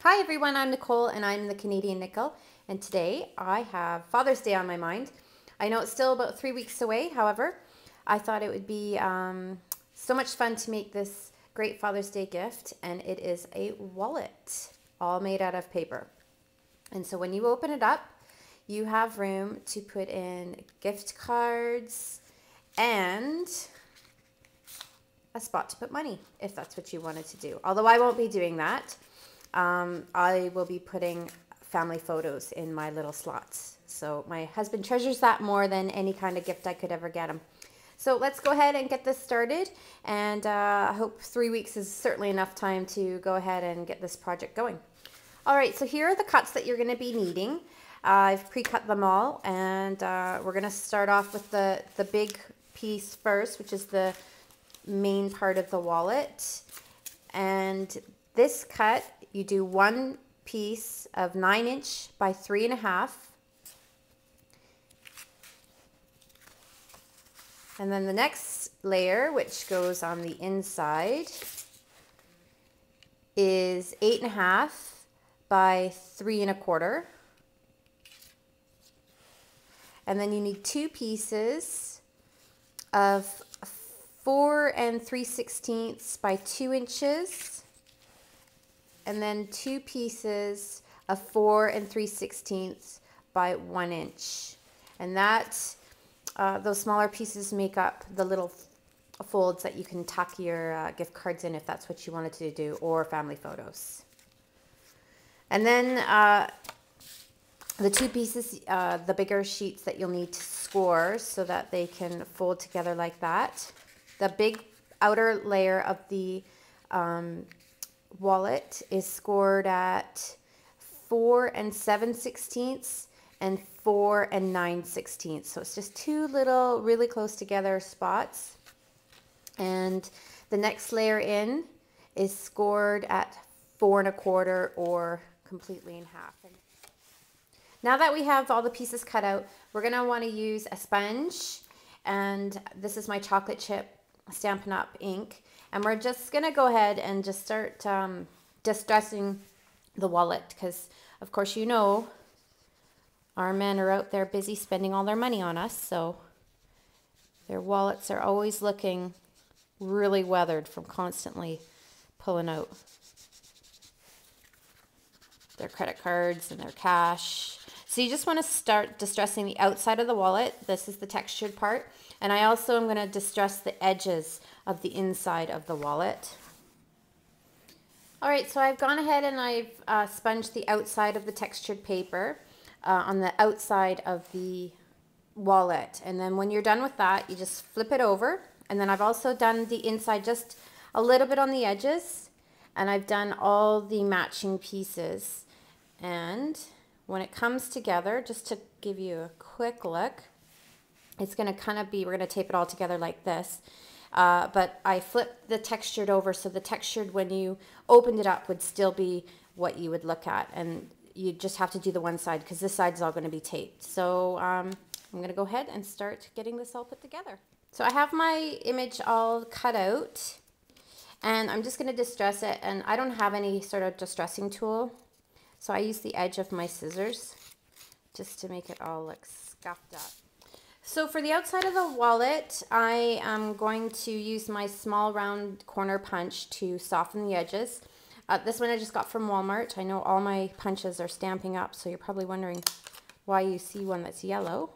Hi everyone, I'm Nicole and I'm the Canadian Nickel, and today I have Father's Day on my mind. I know it's still about 3 weeks away, however, I thought it would be so much fun to make this great Father's Day gift, and it is a wallet, all made out of paper. And so when you open it up, you have room to put in gift cards and a spot to put money, if that's what you wanted to do. Although I won't be doing that. I will be putting family photos in my little slots. So my husband treasures that more than any kind of gift I could ever get him. So let's go ahead and get this started. And I hope 3 weeks is certainly enough time to go ahead and get this project going. All right, so here are the cuts that you're going to be needing. I've pre-cut them all, and we're going to start off with the big piece first, which is the main part of the wallet. And this cut, you do one piece of 9" by 3.5. And then the next layer, which goes on the inside, is 8.5 by 3.25. And then you need two pieces of 4 3/16 by 2 inches. And then two pieces of 4 3/16 by 1 inch. And that, those smaller pieces make up the little folds that you can tuck your gift cards in if that's what you wanted to do, or family photos. And then the two pieces, the bigger sheets that you'll need to score so that they can fold together like that. The big outer layer of the wallet is scored at 4 7/16 and 4 9/16. So it's just two little really close together spots. And the next layer in is scored at 4 1/4 or completely in half. Now that we have all the pieces cut out, we're going to want to use a sponge, and this is my chocolate chip Stampin' Up! Ink. And we're just going to go ahead and just start distressing the wallet, because of course you know our men are out there busy spending all their money on us, so their wallets are always looking really weathered from constantly pulling out their credit cards and their cash. So you just want to start distressing the outside of the wallet. This is the textured part. And I also am going to distress the edges of the inside of the wallet. All right, so I've gone ahead and I've sponged the outside of the textured paper on the outside of the wallet. And then when you're done with that, you just flip it over. And then I've also done the inside just a little bit on the edges. And I've done all the matching pieces. And when it comes together, just to give you a quick look, it's going to kind of be, we're going to tape it all together like this. But I flipped the textured over, so the textured, when you opened it up, would still be what you would look at. And you just have to do the one side, because this side's all going to be taped. So I'm going to go ahead and start getting this all put together. So I have my image all cut out, and I'm just going to distress it. And I don't have any sort of distressing tool, so I use the edge of my scissors just to make it all look scuffed up. So for the outside of the wallet, I am going to use my small round corner punch to soften the edges. This one I just got from Walmart. I know all my punches are Stampin' Up, so you're probably wondering why you see one that's yellow.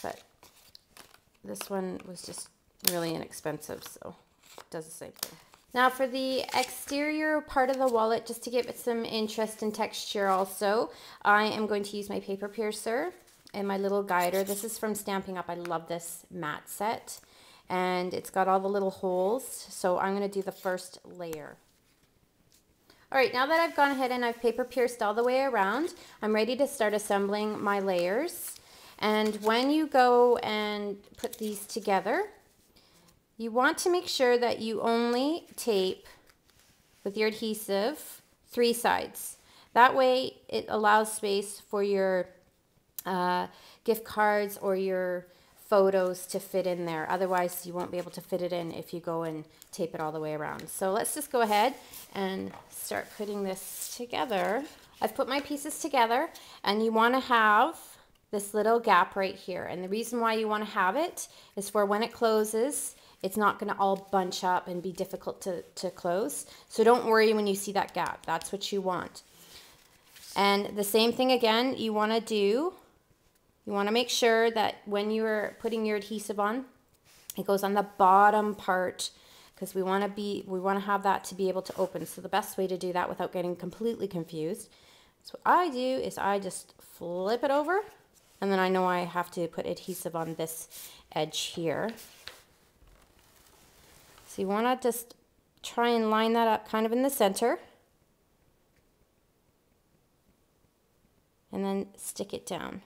But this one was just really inexpensive, so it does the same thing. Now for the exterior part of the wallet, just to give it some interest and texture also, I am going to use my paper piercer and my little guider. This is from Stampin' Up! I love this mat set. And it's got all the little holes, so I'm going to do the first layer. All right, now that I've gone ahead and I've paper pierced all the way around, I'm ready to start assembling my layers. And when you go and put these together, you want to make sure that you only tape with your adhesive 3 sides. That way it allows space for your gift cards or your photos to fit in there. Otherwise, you won't be able to fit it in if you go and tape it all the way around. So let's just go ahead and start putting this together. I've put my pieces together, and you want to have this little gap right here. And the reason why you want to have it is for when it closes, it's not going to all bunch up and be difficult to close. So don't worry when you see that gap. That's what you want. And the same thing again, you want to make sure that when you're putting your adhesive on, it goes on the bottom part, because we want to have that to be able to open. So the best way to do that without getting completely confused, so what I do is I just flip it over, and then I know I have to put adhesive on this edge here. So you want to just try and line that up kind of in the center, and then stick it down.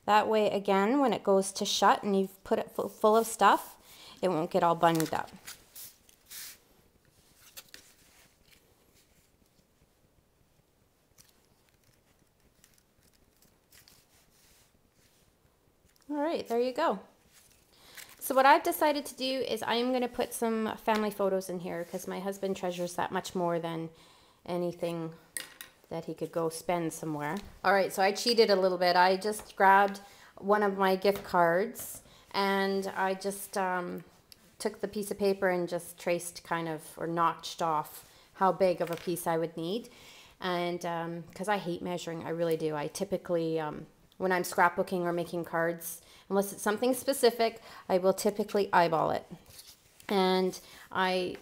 That way, again, when it goes to shut and you've put it full of stuff, it won't get all bunged up. All right, there you go. So what I've decided to do is I'm going to put some family photos in here, because my husband treasures that much more than anything that he could go spend somewhere. All right, so I cheated a little bit. I just grabbed one of my gift cards, and I just took the piece of paper and just traced kind of, or notched off how big of a piece I would need. And because I hate measuring, I really do. I typically, when I'm scrapbooking or making cards, unless it's something specific, I will typically eyeball it. And I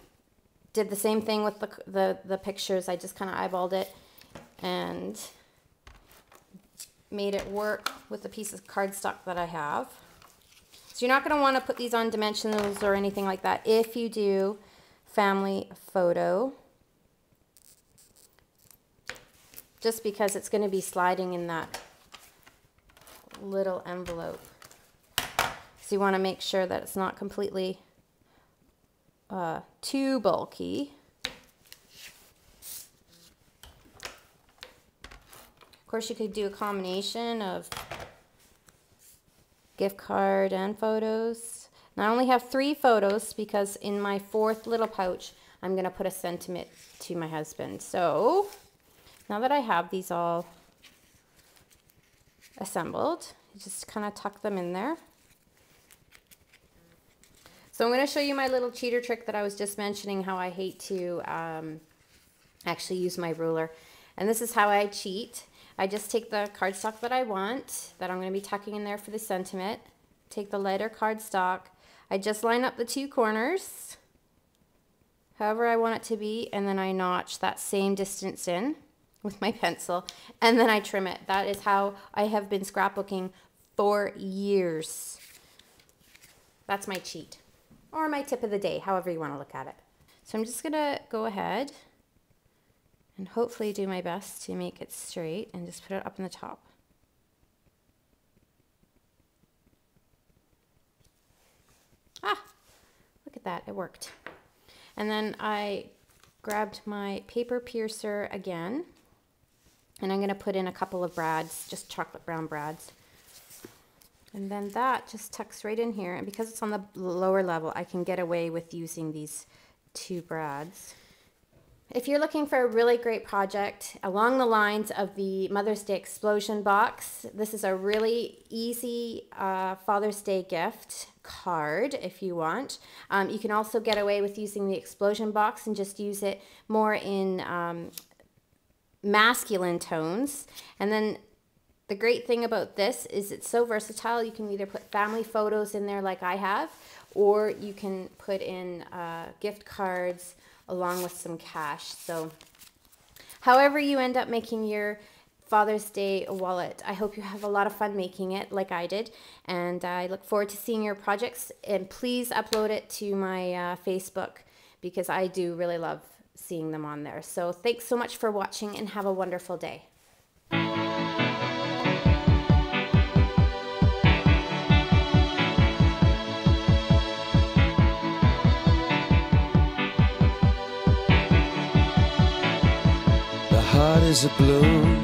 did the same thing with the pictures. I just kind of eyeballed it and made it work with the piece of cardstock that I have. So you're not going to want to put these on dimensionals or anything like that if you do family photo, just because it's going to be sliding in that little envelope. So you want to make sure that it's not completely too bulky. Of course, you could do a combination of gift card and photos. Now I only have 3 photos because in my 4th little pouch, I'm going to put a sentiment to my husband. So now that I have these all assembled, you just kind of tuck them in there. So I'm going to show you my little cheater trick that I was just mentioning, how I hate to actually use my ruler. And this is how I cheat. I just take the cardstock that I want, that I'm going to be tucking in there for the sentiment, take the lighter cardstock, I just line up the 2 corners, however I want it to be, and then I notch that same distance in with my pencil, and then I trim it. That is how I have been scrapbooking for years. That's my cheat, or my tip of the day, however you want to look at it. So I'm just going to go ahead and hopefully do my best to make it straight and just put it up in the top. Ah, look at that, it worked. And then I grabbed my paper piercer again, and I'm going to put in a couple of brads, just chocolate brown brads. And then that just tucks right in here, and because it's on the lower level, I can get away with using these 2 brads. If you're looking for a really great project along the lines of the Mother's Day Explosion box, this is a really easy Father's Day gift card if you want. You can also get away with using the Explosion box and just use it more in masculine tones. And then the great thing about this is it's so versatile. You can either put family photos in there like I have, or you can put in gift cards along with some cash. So however you end up making your Father's Day wallet, I hope you have a lot of fun making it like I did, and I look forward to seeing your projects. And please upload it to my Facebook, because I do really love seeing them on there. So thanks so much for watching, and have a wonderful day. Heart is a balloon